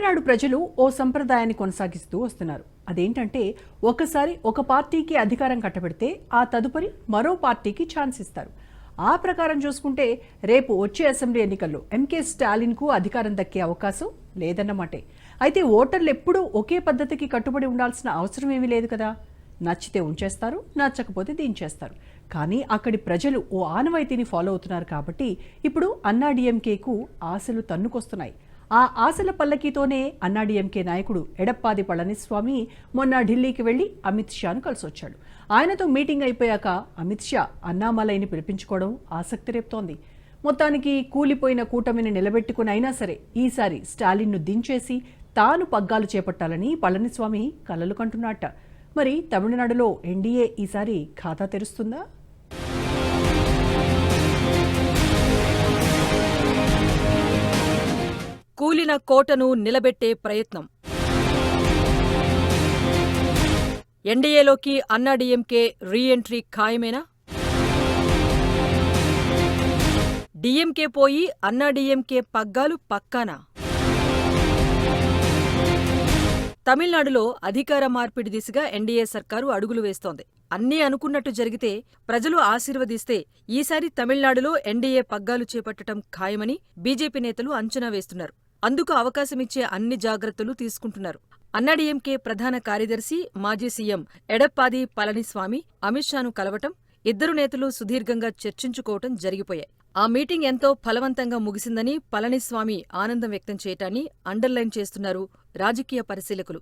తమిళనాడు ప్రజలు ఓ సంప్రదాయాన్ని కొనసాగిస్తూ వస్తున్నారు. అదేంటంటే ఒకసారి ఒక పార్టీకి అధికారం కట్టబెడితే ఆ తదుపరి మరో పార్టీకి ఛాన్స్ ఇస్తారు. ఆ ప్రకారం చూసుకుంటే రేపు వచ్చే అసెంబ్లీ ఎన్నికల్లో ఎంకే స్టాలిన్కు అధికారం దక్కే అవకాశం లేదన్నమాటే. అయితే ఓటర్లు ఎప్పుడూ ఒకే పద్ధతికి కట్టుబడి ఉండాల్సిన అవసరం ఏమీ లేదు కదా. నచ్చితే ఉంచేస్తారు, నచ్చకపోతే దించేస్తారు. కానీ అక్కడి ప్రజలు ఓ ఆనవాయితీని ఫాలో అవుతున్నారు కాబట్టి ఇప్పుడు అన్నాడీఎంకేకు ఆశలు తన్నుకొస్తున్నాయి. ఆ ఆశల పల్లకీతోనే అన్నాడీఎంకే నాయకుడు ఎడప్పాది పళనిస్వామి మొన్న ఢిల్లీకి వెళ్లి అమిత్ షాను కలిసొచ్చాడు. ఆయనతో మీటింగ్ అయిపోయాక అమిత్ షా అన్నామలైని పిలిపించుకోవడం ఆసక్తి రేపుతోంది. మొత్తానికి కూలిపోయిన కూటమిని నిలబెట్టుకుని అయినా సరే ఈసారి స్టాలిన్ను దించేసి తాను పగ్గాలు చేపట్టాలని పళనిస్వామి కలలు కంటున్నట్ట. మరి తమిళనాడులో ఎన్డీఏ ఈసారి ఖాతా తెరుస్తుందా? కూలిన కోటను నిలబెట్టే ప్రయత్నం. ఎన్డీఏలోకి అన్నాడీఎంకే రీ-ఎంట్రీ ఖాయమేనా? డీఎంకే పోయి అన్నాడీఎంకే పగ్గాలు పక్కానా? తమిళనాడులో అధికార మార్పిడి దిశగా ఎన్డీఏ సర్కారు అడుగులు వేస్తోంది. అన్నీ అనుకున్నట్టు జరిగితే, ప్రజలు ఆశీర్వదిస్తే ఈసారి తమిళనాడులో ఎన్డీఏ పగ్గాలు చేపట్టడం ఖాయమని బీజేపీ నేతలు అంచనా వేస్తున్నారు. అందుకు అవకాశమిచ్చే అన్ని జాగ్రత్తలు తీసుకుంటున్నారు. అన్నాడీఎంకే ప్రధాన కార్యదర్శి, మాజీ సీఎం ఎడప్పాది పళనిస్వామి అమిత్ షాను కలవటం, ఇద్దరు నేతలు సుదీర్ఘంగా చర్చించుకోవటం జరిగిపోయాయి. ఆ మీటింగ్ ఎంతో ఫలవంతంగా ముగిసిందని పళనిస్వామి ఆనందం వ్యక్తం చేయటాన్ని అండర్లైన్ చేస్తున్నారు రాజకీయ పరిశీలకులు.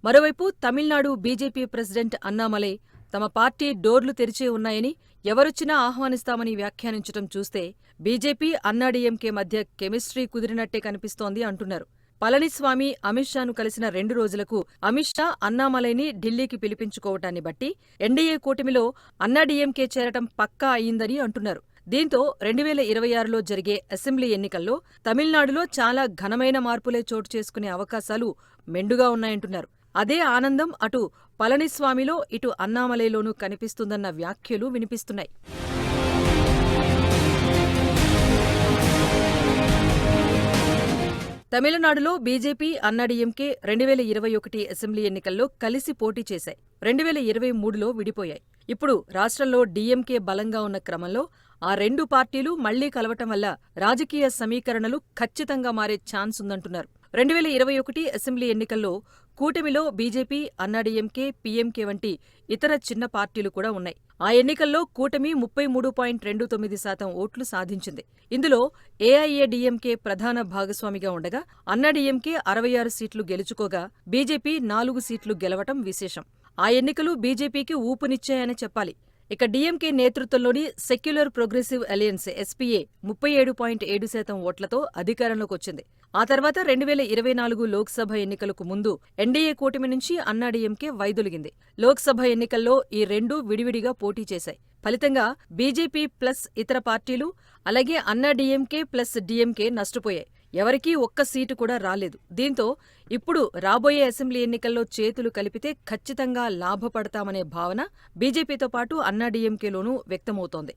మరోవైపు తమిళనాడు బీజేపీ ప్రెసిడెంట్ అన్నామలై తమ పార్టీ డోర్లు తెరిచే ఉన్నాయని, ఎవరొచ్చినా ఆహ్వానిస్తామని వ్యాఖ్యానించటం చూస్తే బీజేపీ అన్నాడీఎంకే మధ్య కెమిస్ట్రీ కుదిరినట్టే కనిపిస్తోంది అంటున్నారు. పళనిస్వామి అమిత్ షాను కలిసిన 2 రోజులకు అమిత్ షా అన్నామలైని ఢిల్లీకి పిలిపించుకోవటాన్ని బట్టి ఎన్డీఏ కూటమిలో అన్నాడీఎంకే చేరటం పక్కా అయిందని అంటున్నారు. దీంతో 2026లో జరిగే అసెంబ్లీ ఎన్నికల్లో తమిళనాడులో చాలా ఘనమైన మార్పులే చోటు చేసుకునే అవకాశాలు మెండుగా ఉన్నాయంటున్నారు. అదే ఆనందం అటు పళనిస్వామిలో, ఇటు అన్నామలైలోనూ కనిపిస్తుందన్న వ్యాఖ్యలు వినిపిస్తున్నాయి. తమిళనాడులో బీజేపీ, అన్నాడీఎంకే 2021 అసెంబ్లీ ఎన్నికల్లో కలిసి పోటీ చేశాయి. 2023లో విడిపోయాయి. ఇప్పుడు రాష్ట్రంలో డీఎంకే బలంగా ఉన్న క్రమంలో ఆ 2 పార్టీలు మళ్లీ కలవటం వల్ల రాజకీయ సమీకరణలు ఖచ్చితంగా మారే ఛాన్స్ ఉందంటున్నారు. 2021 అసెంబ్లీ ఎన్నికల్లో కూటమిలో బీజేపీ, అన్నాడీఎంకే, పీఎంకే వంటి ఇతర చిన్న పార్టీలు కూడా ఉన్నాయి. ఆ ఎన్నికల్లో కూటమి 33.29% ఓట్లు సాధించింది. ఇందులో ఏఐఏడీఎంకే ప్రధాన భాగస్వామిగా ఉండగా అన్నాడీఎంకే 66 సీట్లు గెలుచుకోగా బీజేపీ 4 సీట్లు గెలవటం విశేషం. ఆ ఎన్నికలు బీజేపీకి ఊపునిచ్చాయని చెప్పాలి. ఇక డీఎంకే నేతృత్వంలోని సెక్యులర్ ప్రోగ్రెసివ్ అలయన్స్ ఎస్పీఏ 37.7% ఓట్లతో అధికారంలోకొచ్చింది. ఆ తర్వాత 2024 లోక్సభ ఎన్నికలకు ముందు ఎన్డీఏ కూటమి నుంచి అన్నాడీఎంకే వైదొలిగింది. లోక్సభ ఎన్నికల్లో ఈ 2 విడివిడిగా పోటీ చేశాయి. ఫలితంగా బీజేపీ ప్లస్ ఇతర పార్టీలు, అలాగే అన్నాడీఎంకే ప్లస్ డీఎంకే నష్టపోయాయి. ఎవరికీ ఒక్క సీటు కూడా రాలేదు. దీంతో ఇప్పుడు రాబోయే అసెంబ్లీ ఎన్నికల్లో చేతులు కలిపితే ఖచ్చితంగా లాభపడతామనే భావన బీజేపీతో పాటు అన్నాడీఎంకేలోనూ వ్యక్తమవుతోంది.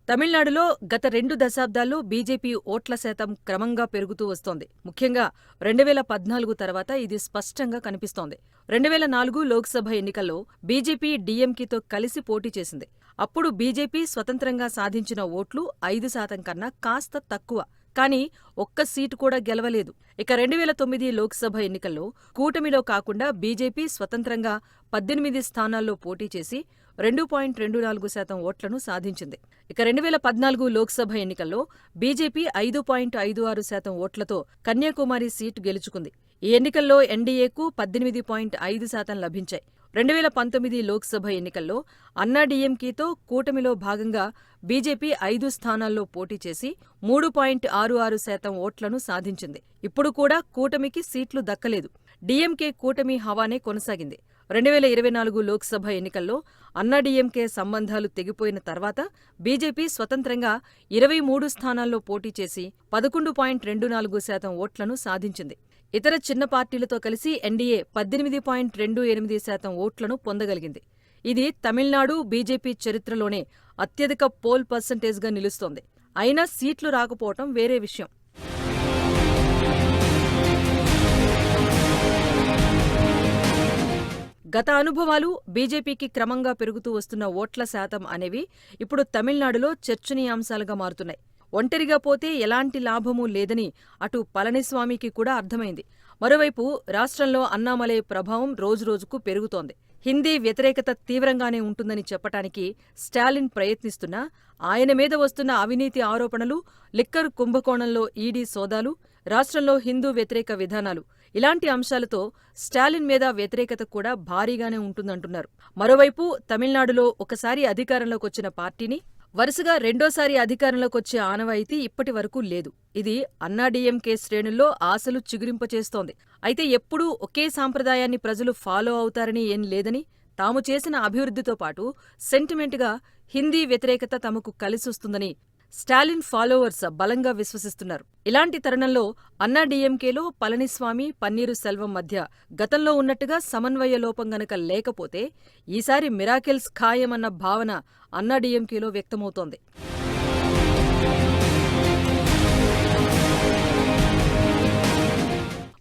తమిళనాడులో గత 2 దశాబ్దాల్లో బీజేపీ ఓట్ల శాతం క్రమంగా పెరుగుతూ వస్తోంది. ముఖ్యంగా 2014 తర్వాత ఇది స్పష్టంగా కనిపిస్తోంది. 2004 లోక్సభ ఎన్నికల్లో బీజేపీ డీఎంకేతో కలిసి పోటీ చేసింది. అప్పుడు బీజేపీ స్వతంత్రంగా సాధించిన ఓట్లు 5% కన్నా కాస్త తక్కువ. కానీ ఒక్క సీటు కూడా గెలవలేదు. ఇక 2009 లోక్సభ ఎన్నికల్లో కూటమిలో కాకుండా బీజేపీ స్వతంత్రంగా 18 స్థానాల్లో పోటీ చేసి 2.24% ఓట్లను సాధించింది. ఇక 2014 లోక్సభ ఎన్నికల్లో బీజేపీ 5.56% ఓట్లతో కన్యాకుమారి సీటు గెలుచుకుంది. ఈ ఎన్నికల్లో ఎన్డీఏకు 18.5% లభించాయి. 2019 లోక్సభ ఎన్నికల్లో అన్నాడీఎంకేతో కూటమిలో భాగంగా బీజేపీ 5 స్థానాల్లో పోటీ చేసి 3.66% ఓట్లను సాధించింది. ఇప్పుడు కూడా కూటమికి సీట్లు దక్కలేదు. డీఎంకే కూటమి హవానే కొనసాగింది. 2024 లోక్సభ ఎన్నికల్లో అన్నాడీఎంకే సంబంధాలు తెగిపోయిన తర్వాత బీజేపీ స్వతంత్రంగా 23 స్థానాల్లో పోటీ చేసి 11.24% ఓట్లను సాధించింది. ఇతర చిన్న పార్టీలతో కలిసి ఎన్డీఏ 18.28% ఓట్లను పొందగలిగింది. ఇది తమిళనాడు బీజేపీ చరిత్రలోనే అత్యధిక పోల్ పర్సంటేజ్గా నిలుస్తోంది. అయినా సీట్లు రాకపోవటం వేరే విషయం. గత అనుభవాలు, బీజేపీకి క్రమంగా పెరుగుతూ వస్తున్న ఓట్ల శాతం అనేవి ఇప్పుడు తమిళనాడులో చర్చనీయాంశాలుగా మారుతున్నాయి. ఒంటరిగా పోతే ఎలాంటి లాభమూ లేదని అటు పళనిస్వామికి కూడా అర్థమైంది. మరోవైపు రాష్ట్రంలో అన్నామలై ప్రభావం రోజురోజుకు పెరుగుతోంది. హిందీ వ్యతిరేకత తీవ్రంగానే ఉంటుందని చెప్పటానికి స్టాలిన్ ప్రయత్నిస్తున్నా ఆయన మీద వస్తున్న అవినీతి ఆరోపణలు, లిక్కర్ కుంభకోణంలో ఈడీ సోదాలు, రాష్ట్రంలో హిందూ వ్యతిరేక విధానాలు ఇలాంటి అంశాలతో స్టాలిన్ మీద వ్యతిరేకత కూడా భారీగానే ఉంటుందంటున్నారు. మరోవైపు తమిళనాడులో ఒకసారి అధికారంలోకొచ్చిన పార్టీని వరుసగా రెండోసారి అధికారంలోకొచ్చే ఆనవాయితీ ఇప్పటి వరకు లేదు. ఇది అన్నాడీఎంకే శ్రేణుల్లో ఆశలు చిగురింపచేస్తోంది. అయితే ఎప్పుడూ ఒకే సాంప్రదాయాన్ని ప్రజలు ఫాలో అవుతారని ఏం లేదని, తాము చేసిన అభివృద్ధితో పాటు సెంటిమెంట్గా హిందీ వ్యతిరేకత తమకు కలిసొస్తుందని స్టాలిన్ ఫాలోవర్స్ బలంగా విశ్వసిస్తున్నారు. ఇలాంటి తరుణంలో అన్నాడీఎంకేలో పళనిస్వామి, పన్నీరు సెల్వం మధ్య గతంలో ఉన్నట్టుగా సమన్వయ లోపం గనక లేకపోతే ఈసారి మిరాకిల్స్ ఖాయమన్న భావన అన్నాడీఎంకేలో వ్యక్తమవుతోంది.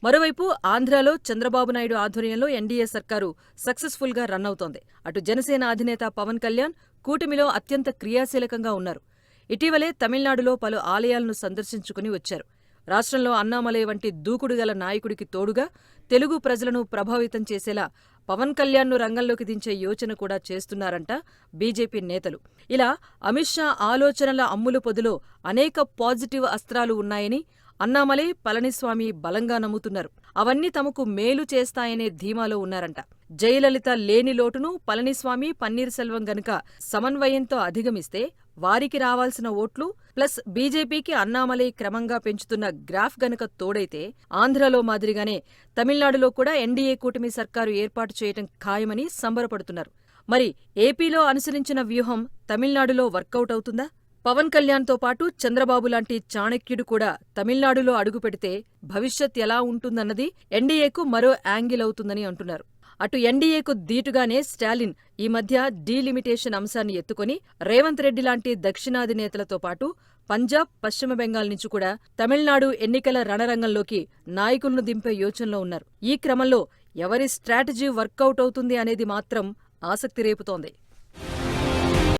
మరోవైపు ఆంధ్రాలో చంద్రబాబు నాయుడు ఆధ్వర్యంలో ఎన్డీఏ సర్కారు సక్సెస్ఫుల్గా రన్ అవుతోంది. అటు జనసేన అధినేత పవన్ కళ్యాణ్ కూటమిలో అత్యంత క్రియాశీలకంగా ఉన్నారు. ఇటీవలే తమిళనాడులో పలు ఆలయాలను సందర్శించుకుని వచ్చారు. రాష్ట్రంలో అన్నామలై వంటి దూకుడుగల నాయకుడికి తోడుగా తెలుగు ప్రజలను ప్రభావితం చేసేలా పవన్ కళ్యాణ్ను రంగంలోకి దించే యోచన కూడా చేస్తున్నారంట బీజేపీ నేతలు. ఇలా అమిత్ షా ఆలోచనల అమ్ములు పొదిలో అనేక పాజిటివ్ అస్త్రాలు ఉన్నాయని అన్నామలై, పళనిస్వామి బలంగా నమ్ముతున్నారు. అవన్నీ తమకు మేలు చేస్తాయనే ధీమాలో ఉన్నారంట. జయలలిత లేని లోటును పళనిస్వామి, పన్నీర్ సెల్వం గనుక సమన్వయంతో అధిగమిస్తే వారికి రావాల్సిన ఓట్లు ప్లస్ బీజేపీకి అన్నామలై క్రమంగా పెంచుతున్న గ్రాఫ్ గనక తోడైతే ఆంధ్రలో మాదిరిగానే తమిళనాడులో కూడా ఎన్డీఏ కూటమి సర్కారు ఏర్పాటు చేయటం ఖాయమని సంబరపడుతున్నారు. మరి ఏపీలో అనుసరించిన వ్యూహం తమిళనాడులో వర్కౌట్ అవుతుందా? పవన్ కళ్యాణ్తో పాటు చంద్రబాబు లాంటి చాణక్యుడు కూడా తమిళనాడులో అడుగుపెడితే భవిష్యత్ ఎలా ఉంటుందన్నది ఎన్డీఏకు మరో యాంగిల్ అవుతుందని అంటున్నారు. అటు ఎన్డీఏకు దీటుగానే స్టాలిన్ ఈ మధ్య డీలిమిటేషన్ అంశాన్ని ఎత్తుకొని రేవంత్ రెడ్డి లాంటి దక్షిణాది నేతలతో పాటు పంజాబ్, పశ్చిమ బెంగాల్ నుంచి కూడా తమిళనాడు ఎన్నికల రణరంగంలోకి నాయకులను దింపే యోచనలో ఉన్నారు. ఈ క్రమంలో ఎవరి స్ట్రాటజీ వర్కౌట్ అవుతుంది అనేది మాత్రం ఆసక్తి రేపుతోంది.